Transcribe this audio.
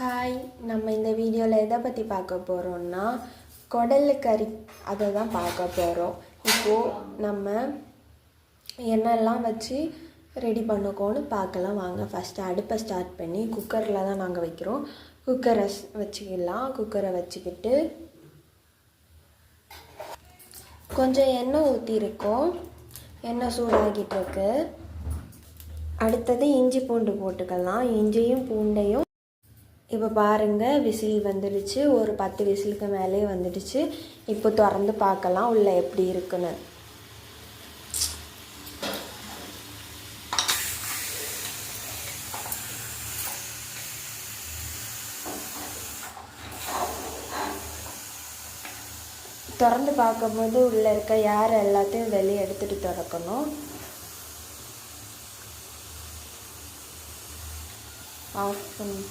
Hi, நம்ம இந்த வீடியோவில் எதை பற்றி பார்க்க போகிறோம்னா குடல் கறி அதை தான் பார்க்க போகிறோம். இப்போது நம்ம என்னெல்லாம் வச்சு ரெடி பண்ணிக்கோன்னு பார்க்கலாம் வாங்க. ஃபஸ்ட்டு அடுப்பை ஸ்டார்ட் பண்ணி குக்கரில் தான் நாங்கள் வைக்கிறோம். குக்கரை வச்சுக்கலாம். குக்கரை வச்சுக்கிட்டு கொஞ்சம் எண்ணெய் ஊற்றிருக்கோம். எண்ணெய் சூடாகிட்டுருக்கு. அடுத்தது இஞ்சி பூண்டு போட்டுக்கலாம். இஞ்சியும் பூண்டையும் இப்போ பாருங்கள், விசில் வந்துடுச்சு. ஒரு 10 விசிலுக்கு மேலே வந்துடுச்சு. இப்போ திறந்து பார்க்கலாம் உள்ளே எப்படி இருக்குன்னு. திறந்து பார்க்கும்போது உள்ளே இருக்க ஏர் எல்லாத்தையும் வெளியே எடுத்துகிட்டு திறக்கணும். ஆஃப் பண்ணி